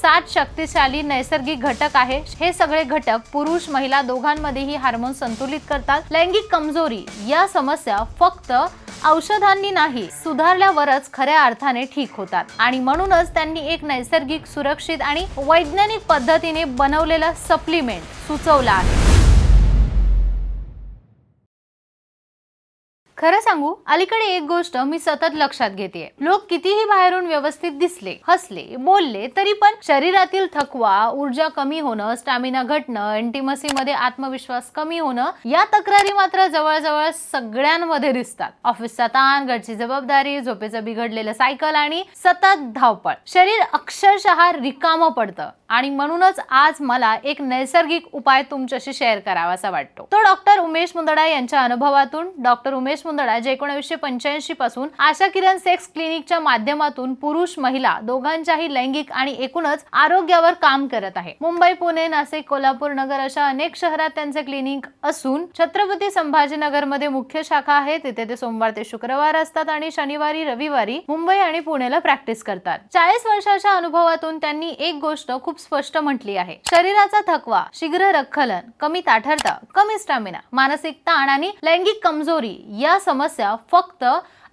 7 शक्तिशाली नैसर्गिक घटक आहे। हे सगळे घटक पुरुष महिला दोघांमध्येही हार्मोन संतुलित करतात। लैंगिक कमजोरी या समस्या फक्त औषधांनी नाही सुधारल्यावरच खऱ्या अर्थाने ठीक होतात आणि म्हणूनच त्यांनी एक नैसर्गिक, सुरक्षित आणि वैज्ञानिक पद्धतीने बनवलेला सप्लिमेंट सुचवला आहे। खरं सांगू, अलीकडे एक गोष्ट मी सतत लक्षात घेतेय। लोक कितीही बाहेरून व्यवस्थित दिसले, हसले, बोलले तरी पण शरीरातील थकवा, ऊर्जा कमी होणं, स्टॅमिना घटणं, इंटिमसी मध्ये आत्मविश्वास कमी होणं या तक्रारी मात्र जवळजवळ सगळ्यांमध्ये दिसतात। ऑफिसचा ताण, घरची जबाबदारी, झोपेचं बिघडलेलं सायकल आणि सतत धावपळ, शरीर अक्षरशः रिकामं पडतं आणि म्हणूनच आज मला एक नैसर्गिक उपाय तुमच्याशी शेअर करावासा वाटतो। तो डॉक्टर उमेश मुंदडा यांच्या अनुभवातून। डॉक्टर उमेश मुंदडा जे 1985 पासून आशा किरण सेक्स क्लिनिकच्या माध्यमातून पुरुष महिला दोघांच्याही लैंगिक आणि एकूणच आरोग्यावर काम करत आहे। मुंबई, पुणे, नाशिक, कोल्हापूर, नगर अशा अनेक शहरात त्यांचे क्लिनिक असून छत्रपती संभाजीनगर मध्ये मुख्य शाखा आहे। तिथे ते सोमवार ते शुक्रवार असतात आणि शनिवारी रविवारी मुंबई आणि पुण्याला प्रॅक्टिस करतात। 40 वर्षाच्या अनुभवातून त्यांनी एक गोष्ट खूप स्पष्ट म्हटली आहे। शरीराचा थकवा, शीघ्र रक्तकलन, कमी ताठरता, कमी स्टॅमिना, मानसिक ताण आणि लैंगिक कमजोरी या समस्या फक्त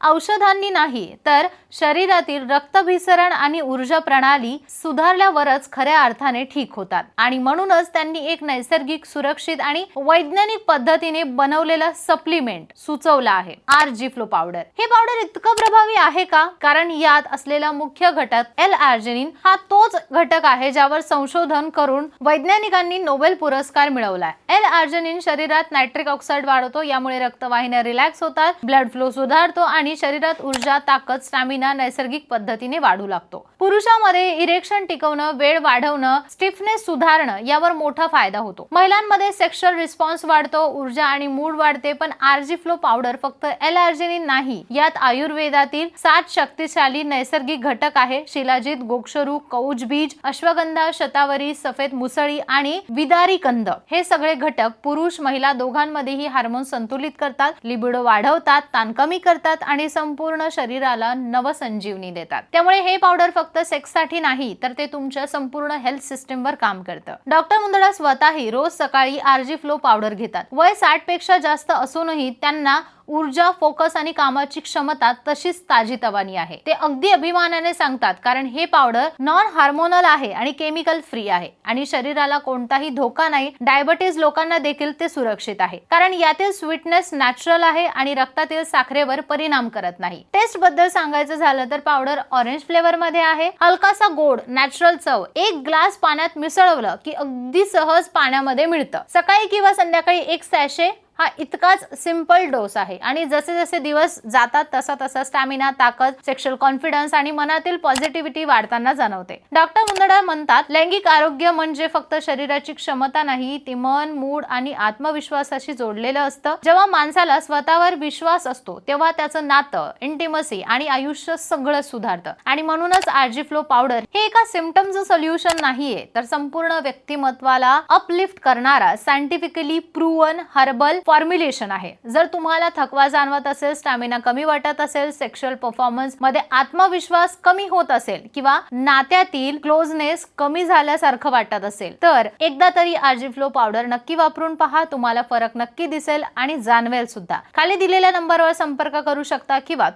औषधांनी नाही तर शरीरातील रक्तभिसरण आणि ऊर्जा प्रणाली सुधारल्यावरच खऱ्या अर्थाने ठीक होतात आणि म्हणूनच त्यांनी एक नैसर्गिक, सुरक्षित आणि वैज्ञानिक पद्धतीने बनवलेला सप्लिमेंट सुचवला आहे, RG फ्लो पावडर। हे पावडर इतकं प्रभावी आहे का? कारण यात असलेला मुख्य घटक L-आर्जिनिन हा तोच घटक आहे ज्यावर संशोधन करून वैज्ञानिकांनी नोबेल पुरस्कार मिळवलाय। L-आर्जिनिन शरीरात नायट्रिक ऑक्साईड वाढवतो, यामुळे रक्तवाहिन्या रिलॅक्स होतात, ब्लड फ्लो सुधारतो आणि शरीरात ऊर्जा, ताकद, स्टॅमिना नैसर्गिक पद्धतीने वाढू लागतो। पुरुषांमध्ये इरेक्शन टिकवणं, वेळ वाढवणं, स्टिफनेस सुधारणं यावर मोठा फायदा होतो। महिलांमध्ये सेक्शुअल रिस्पॉन्स वाढतो, ऊर्जा आणि मूड वाढते। पण RG फ्लो पावडर फक्त L-आर्जिनिन नाही, यात आयुर्वेदातील 7 शक्तिशाली नैसर्गिक घटक आहे। शिलाजीत, गोक्षरू, कौजबीज, अश्वगंधा, शतावरी, सफेद मुसळी आणि विदारी कंद हे सगळे घटक पुरुष महिला दोघांमध्येही हार्मोन संतुलित करतात, लिबिडो वाढवतात, ताण कमी करतात आणि संपूर्ण शरीराला नवसंजीवनी देतात। त्यामुळे हे पावडर फक्त सेक्स साठी नाही तर ते तुमच्या संपूर्ण हेल्थ सिस्टम वर काम करतं। डॉक्टर मुंदडा स्वतःही रोज सकाळी RG फ्लो पावडर घेतात। वय 60 पेक्षा जास्त असूनही त्यांना ऊर्जा, फोकस आणि कामाची क्षमता तशीच ताजीतवानी आहे। ते अगदी अभिमानाने सांगतात कारण हे पावडर नॉन हार्मोनल आहे आणि केमिकल फ्री आहे आणि शरीराला कोणताही धोका नाही। डायबिटीज लोकांना देखील ते सुरक्षित आहे कारण यातील स्वीटनेस नॅचरल आहे आणि रक्तातील साखरेवर परिणाम करत नाही। टेस्ट बद्दल सांगायचं झालं तर पावडर ऑरेंज फ्लेवर मध्ये आहे, हलकासा गोड, नॅचरल चव। एक ग्लास पाण्यात मिसळवलं की अगदी सहज पाण्यामध्ये मिळतं। सकाळी किंवा संध्याकाळी एक सॅशे हा इतकाच सिंपल डोस आहे आणि जसे जसे दिवस जातात तसा तसा स्टॅमिना, ताकद, सेक्शुअल कॉन्फिडन्स आणि मनातील पॉझिटिव्हिटी वाढताना जाणवते। डॉक्टर मुंदडा म्हणतात, लैंगिक आरोग्य म्हणजे फक्त शरीराची क्षमता नाही, ती मन, मूड आणि आत्मविश्वासाशी जोडलेलं असतं। जेव्हा माणसाला स्वतःवर विश्वास असतो तेव्हा त्याचं नातं, इंटिमसी आणि आयुष्य सगळं सुधारतं आणि म्हणूनच RG फ्लो पावडर हे एका सिम्पटमचं सोल्युशन नाहीये तर संपूर्ण व्यक्तिमत्वाला अपलिफ्ट करणारा सायंटिफिकली प्रूव्हन हर्बल फॉर्म्युलेशन आहे। जर तुम्हाला थकवा जाणवत असेल, स्टॅमिना कमी वाटत असेल, सेक्शुअल परफॉर्मन्स मध्ये आत्मविश्वास कमी होत असेल किंवा नात्यातील क्लोजनेस कमी झाल्यासारखं वाटत असेल तर एकदा तरी RG फ्लो पावडर नक्की वापरून पहा। तुम्हाला फरक नक्की दिसेल आणि जाणवेल सुद्धा। खाली दिलेल्या नंबरवर संपर्क करू शकता किंवा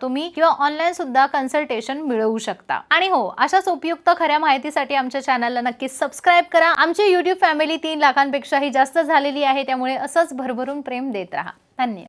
ऑनलाईन सुद्धा कन्सल्टेशन मिळवू शकता। आणि हो, अशाच उपयुक्त खऱ्या माहितीसाठी आमच्या चॅनलला नक्की सबस्क्राइब करा। आमची YouTube फॅमिली 3 लाखांपेक्षाही जास्त झालेली आहे, त्यामुळे असंच भरभरून प्रेम देत रहा। धन्यवाद।